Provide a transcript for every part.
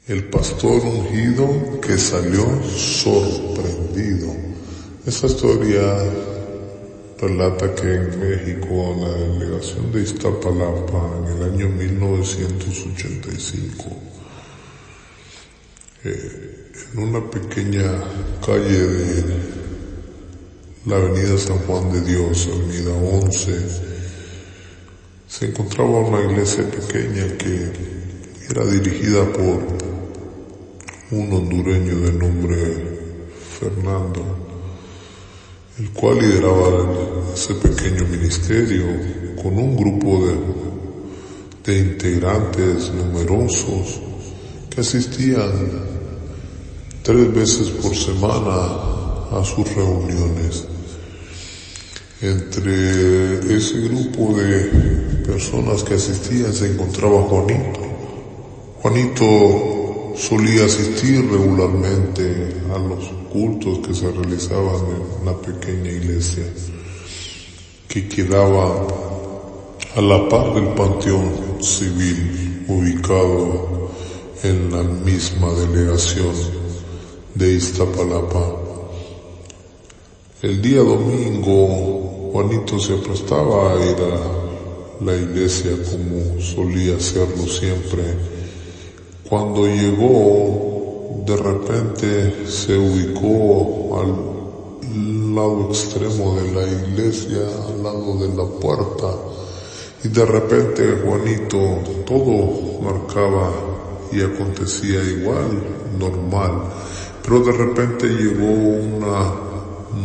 El pastor ungido que salió sorprendido. Esta historia relata que en México, en la delegación de Iztapalapa, en el año 1985, en una pequeña calle de la avenida San Juan de Dios, avenida 11, se encontraba una iglesia pequeña que era dirigida por un hondureño de nombre Fernando, el cual lideraba ese pequeño ministerio con un grupo de integrantes numerosos que asistían 3 veces por semana a sus reuniones. Entre ese grupo de personas que asistían se encontraba Juanito. Juanito solía asistir regularmente a los cultos que se realizaban en la pequeña iglesia que quedaba a la par del Panteón Civil, ubicado en la misma delegación de Iztapalapa. El día domingo, Juanito se aprestaba a ir a la iglesia como solía hacerlo siempre. Cuando llegó, de repente se ubicó al lado extremo de la iglesia, al lado de la puerta, y de repente Juanito todo marcaba y acontecía igual, normal, pero de repente llegó una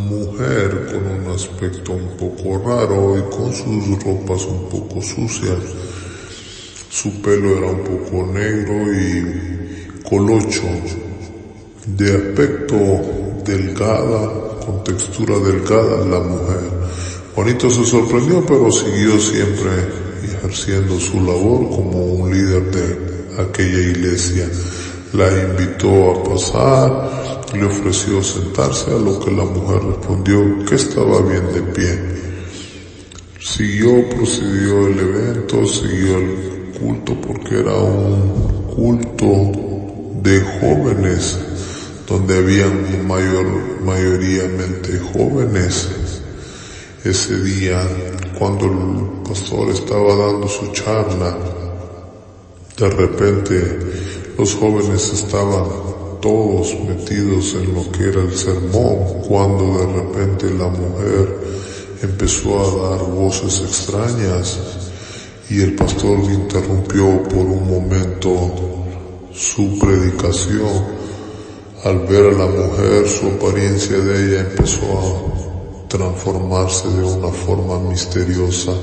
mujer con un aspecto un poco raro y con sus ropas un poco sucias. Su pelo era un poco negro y colocho, de aspecto delgada, con textura delgada la mujer. Juanito se sorprendió, pero siguió siempre ejerciendo su labor como un líder de aquella iglesia. La invitó a pasar, le ofreció sentarse, a lo que la mujer respondió que estaba bien de pie. Procedió el evento, siguió el culto, porque era un culto de jóvenes, donde habían mayoritariamente jóvenes. Ese día, cuando el pastor estaba dando su charla, de repente los jóvenes estaban todos metidos en lo que era el sermón, cuando de repente la mujer empezó a dar voces extrañas y el pastor interrumpió por un momento su predicación. Al ver a la mujer, su apariencia de ella empezó a transformarse de una forma misteriosa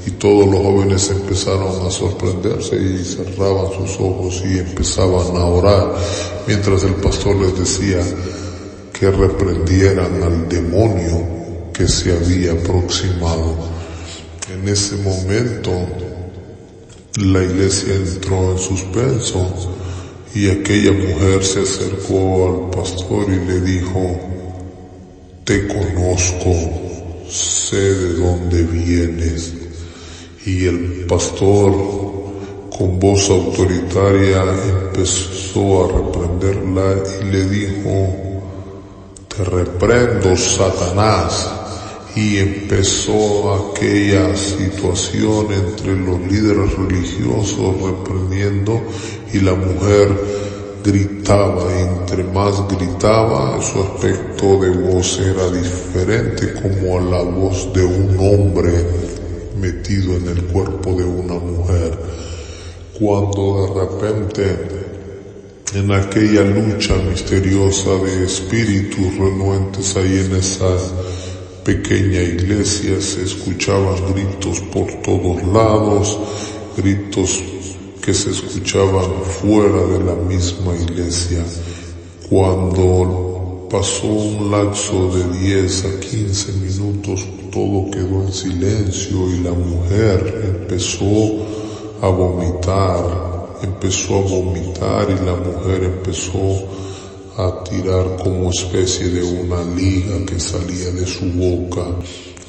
y todos los jóvenes empezaron a sorprenderse y cerraban sus ojos y empezaban a orar, mientras el pastor les decía que reprendieran al demonio que se había aproximado. En ese momento la iglesia entró en suspenso y aquella mujer se acercó al pastor y le dijo: te conozco, sé de dónde vienes. Y el pastor, con voz autoritaria, empezó a reprenderla y le dijo: te reprendo, Satanás. Y empezó aquella situación entre los líderes religiosos reprendiendo, y la mujer gritaba, y entre más gritaba, su aspecto de voz era diferente, como a la voz de un hombre metido en el cuerpo de una mujer. Cuando de repente, en aquella lucha misteriosa de espíritus renuentes ahí en esa pequeña iglesia, se escuchaban gritos por todos lados, gritos que se escuchaban fuera de la misma iglesia. Cuando pasó un lapso de 10 a 15 minutos, todo quedó en silencio y la mujer empezó a vomitar y la mujer empezó a tirar como especie de una liga que salía de su boca,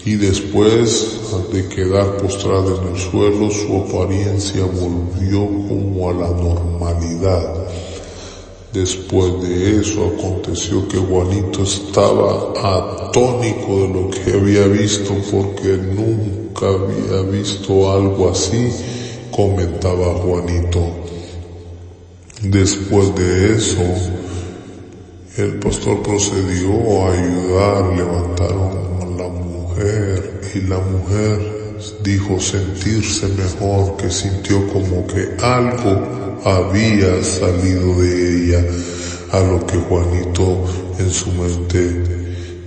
y después de quedar postrada en el suelo, su apariencia volvió como a la normalidad. Después de eso aconteció que Juanito estaba atónico de lo que había visto, porque nunca había visto algo así, comentaba Juanito. Después de eso, el pastor procedió a ayudar, levantaron a la mujer y la mujer dijo sentirse mejor, que sintió como que algo había salido de ella, a lo que Juanito en su mente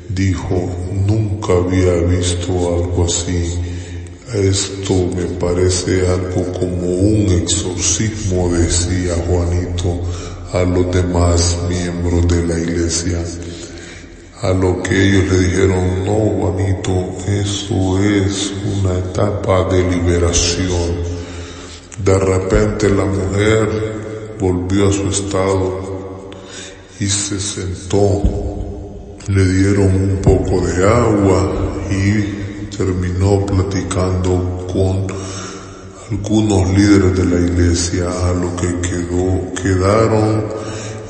dijo, nunca había visto algo así, esto me parece algo como un exorcismo, decía Juanito a los demás miembros de la iglesia. A lo que ellos le dijeron, no Juanito, eso es una etapa de liberación. De repente la mujer volvió a su estado y se sentó, le dieron un poco de agua y terminó platicando con algunos líderes de la iglesia, a lo que quedaron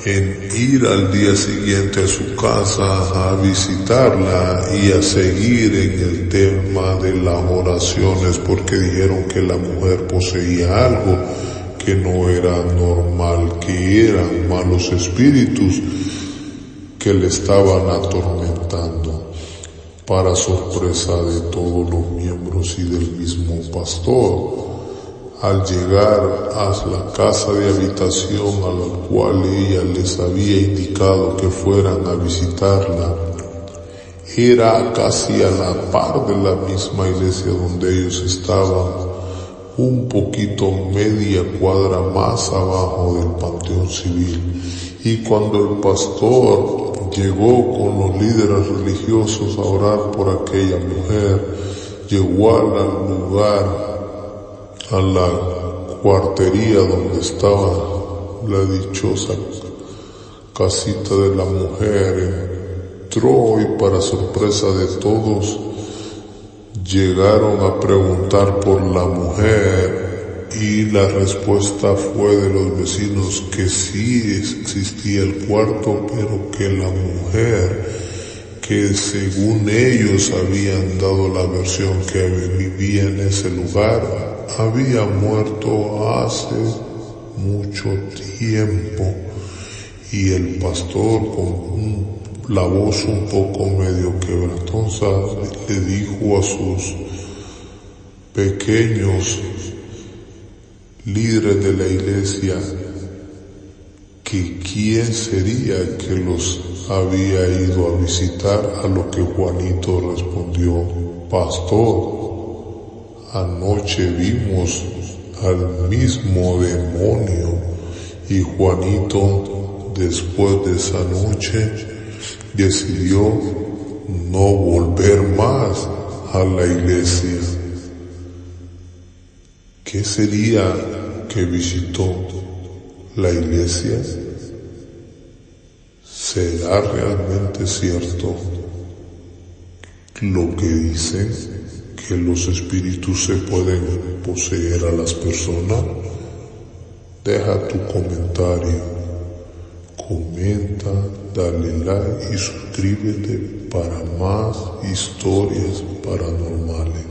en ir al día siguiente a su casa a visitarla y a seguir en el tema de las oraciones, porque dijeron que la mujer poseía algo que no era normal, que eran malos espíritus que le estaban atormentando, para sorpresa de todos los miembros y del mismo pastor. Al llegar a la casa de habitación a la cual ella les había indicado que fueran a visitarla, era casi a la par de la misma iglesia donde ellos estaban, un poquito media cuadra más abajo del Panteón Civil. Y cuando el pastor llegó con los líderes religiosos a orar por aquella mujer, llegó al lugar, a la cuartería donde estaba la dichosa casita de la mujer, entró y para sorpresa de todos llegaron a preguntar por la mujer y la respuesta fue de los vecinos que sí existía el cuarto, pero que la mujer, que según ellos habían dado la versión que vivía en ese lugar, había muerto hace mucho tiempo. Y el pastor, con la voz un poco medio quebrantosa, le dijo a sus pequeños líderes de la iglesia que quién sería que los había ido a visitar, a lo que Juanito respondió, pastor, anoche vimos al mismo demonio. Y Juanito, después de esa noche, decidió no volver más a la iglesia. ¿Qué sería que visitó la iglesia? ¿Será realmente cierto lo que dicen, que los espíritus se pueden poseer a las personas? Deja tu comentario, comenta, dale like y suscríbete para más historias paranormales.